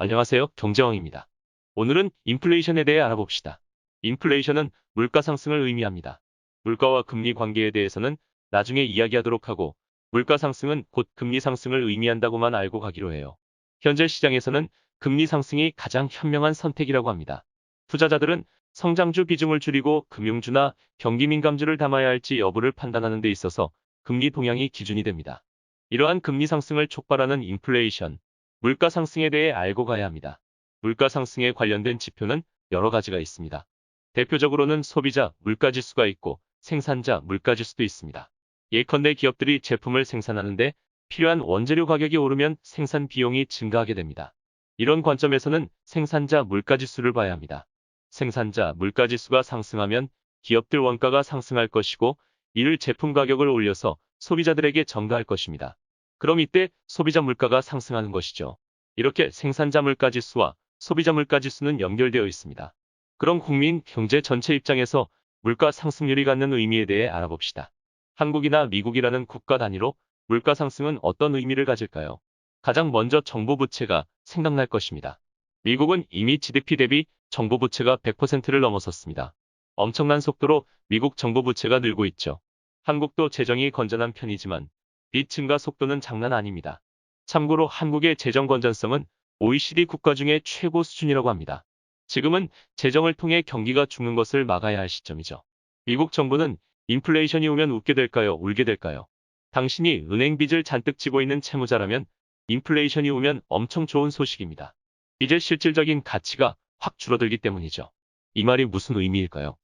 안녕하세요. 경제왕입니다. 오늘은 인플레이션에 대해 알아봅시다. 인플레이션은 물가 상승을 의미합니다. 물가와 금리 관계에 대해서는 나중에 이야기하도록 하고, 물가 상승은 곧 금리 상승을 의미한다고만 알고 가기로 해요. 현재 시장에서는 금리 상승이 가장 현명한 선택이라고 합니다. 투자자들은 성장주 비중을 줄이고 금융주나 경기 민감주를 담아야 할지 여부를 판단하는 데 있어서 금리 동향이 기준이 됩니다. 이러한 금리 상승을 촉발하는 인플레이션, 물가 상승에 대해 알고 가야 합니다. 물가 상승에 관련된 지표는 여러 가지가 있습니다. 대표적으로는 소비자 물가지수가 있고 생산자 물가지수도 있습니다. 예컨대 기업들이 제품을 생산하는데 필요한 원재료 가격이 오르면 생산 비용이 증가하게 됩니다. 이런 관점에서는 생산자 물가지수를 봐야 합니다. 생산자 물가지수가 상승하면 기업들 원가가 상승할 것이고, 이를 제품 가격을 올려서 소비자들에게 전가할 것입니다. 그럼 이때 소비자 물가가 상승하는 것이죠. 이렇게 생산자 물가지수와 소비자 물가지수는 연결되어 있습니다. 그럼 국민 경제 전체 입장에서 물가 상승률이 갖는 의미에 대해 알아봅시다. 한국이나 미국이라는 국가 단위로 물가 상승은 어떤 의미를 가질까요? 가장 먼저 정부 부채가 생각날 것입니다. 미국은 이미 GDP 대비 정부 부채가 100%를 넘어섰습니다. 엄청난 속도로 미국 정부 부채가 늘고 있죠. 한국도 재정이 건전한 편이지만 빚 증가 속도는 장난 아닙니다. 참고로 한국의 재정 건전성은 OECD 국가 중에 최고 수준이라고 합니다. 지금은 재정을 통해 경기가 죽는 것을 막아야 할 시점이죠. 미국 정부는 인플레이션이 오면 웃게 될까요? 울게 될까요? 당신이 은행 빚을 잔뜩 지고 있는 채무자라면 인플레이션이 오면 엄청 좋은 소식입니다. 빚의 실질적인 가치가 확 줄어들기 때문이죠. 이 말이 무슨 의미일까요?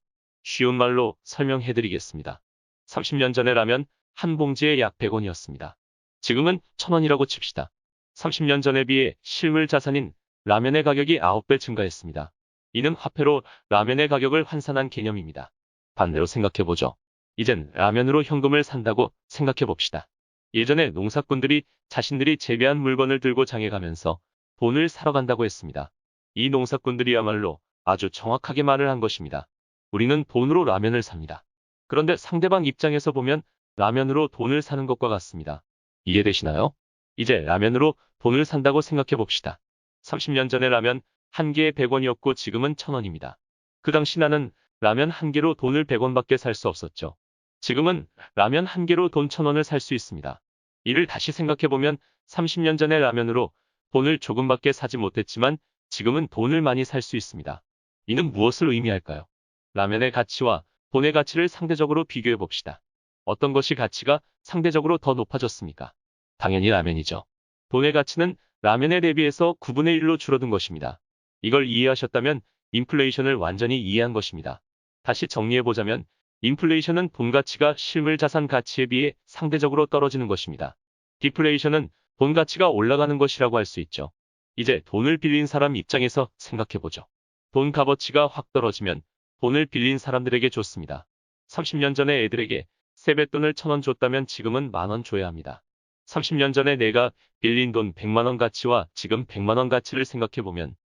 쉬운 말로 설명해 드리겠습니다. 30년 전에 라면 한 봉지에 약 100원이었습니다. 지금은 1000원이라고 칩시다. 30년 전에 비해 실물 자산인 라면의 가격이 9배 증가했습니다. 이는 화폐로 라면의 가격을 환산한 개념입니다. 반대로 생각해보죠. 이젠 라면으로 현금을 산다고 생각해봅시다. 예전에 농사꾼들이 자신들이 재배한 물건을 들고 장에 가면서 돈을 사러 간다고 했습니다. 이 농사꾼들이야말로 아주 정확하게 말을 한 것입니다. 우리는 돈으로 라면을 삽니다. 그런데 상대방 입장에서 보면 라면으로 돈을 사는 것과 같습니다. 이해되시나요? 이제 라면으로 돈을 산다고 생각해 봅시다. 30년 전에 라면 한 개에 100원이었고 지금은 1000원입니다. 그 당시 나는 라면 한 개로 돈을 100원밖에 살 수 없었죠. 지금은 라면 한 개로 돈 1000원을 살 수 있습니다. 이를 다시 생각해 보면 30년 전에 라면으로 돈을 조금밖에 사지 못했지만 지금은 돈을 많이 살 수 있습니다. 이는 무엇을 의미할까요? 라면의 가치와 돈의 가치를 상대적으로 비교해 봅시다. 어떤 것이 가치가 상대적으로 더 높아졌습니까? 당연히 라면이죠. 돈의 가치는 라면에 대비해서 9분의 1로 줄어든 것입니다. 이걸 이해하셨다면 인플레이션을 완전히 이해한 것입니다. 다시 정리해보자면 인플레이션은 돈 가치가 실물 자산 가치에 비해 상대적으로 떨어지는 것입니다. 디플레이션은 돈 가치가 올라가는 것이라고 할 수 있죠. 이제 돈을 빌린 사람 입장에서 생각해보죠. 돈 값어치가 확 떨어지면 돈을 빌린 사람들에게 좋습니다. 30년 전에 애들에게 세뱃돈을 1000원 줬다면 지금은 10,000원 줘야 합니다. 30년 전에 내가 빌린 돈 100만원 가치와 지금 100만원 가치를 생각해보면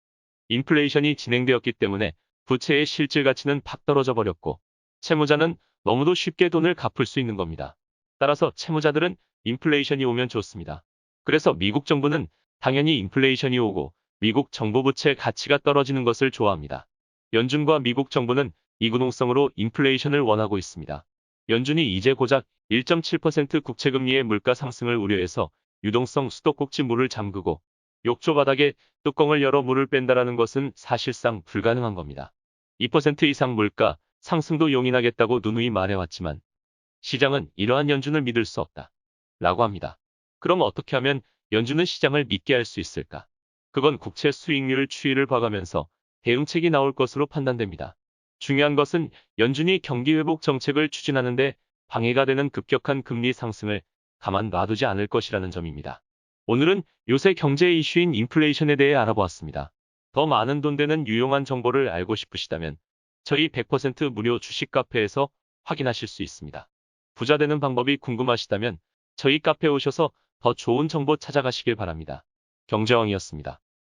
인플레이션이 진행되었기 때문에 부채의 실질 가치는 팍 떨어져 버렸고, 채무자는 너무도 쉽게 돈을 갚을 수 있는 겁니다. 따라서 채무자들은 인플레이션이 오면 좋습니다. 그래서 미국 정부는 당연히 인플레이션이 오고 미국 정부 부채 가치가 떨어지는 것을 좋아합니다. 연준과 미국 정부는 이구동성으로 인플레이션을 원하고 있습니다. 연준이 이제 고작 1.7% 국채금리의 물가 상승을 우려해서 유동성 수도꼭지 물을 잠그고 욕조 바닥에 뚜껑을 열어 물을 뺀다라는 것은 사실상 불가능한 겁니다. 2% 이상 물가 상승도 용인하겠다고 누누이 말해왔지만 시장은 이러한 연준을 믿을 수 없다 라고 합니다. 그럼 어떻게 하면 연준은 시장을 믿게 할 수 있을까? 그건 국채 수익률 추이를 봐가면서 대응책이 나올 것으로 판단됩니다. 중요한 것은 연준이 경기회복 정책을 추진하는데 방해가 되는 급격한 금리 상승을 가만 놔두지 않을 것이라는 점입니다. 오늘은 요새 경제 이슈인 인플레이션에 대해 알아보았습니다. 더 많은 돈 되는 유용한 정보를 알고 싶으시다면 저희 100% 무료 주식 카페에서 확인하실 수 있습니다. 부자 되는 방법이 궁금하시다면 저희 카페에 오셔서 더 좋은 정보 찾아가시길 바랍니다. 경제왕이었습니다.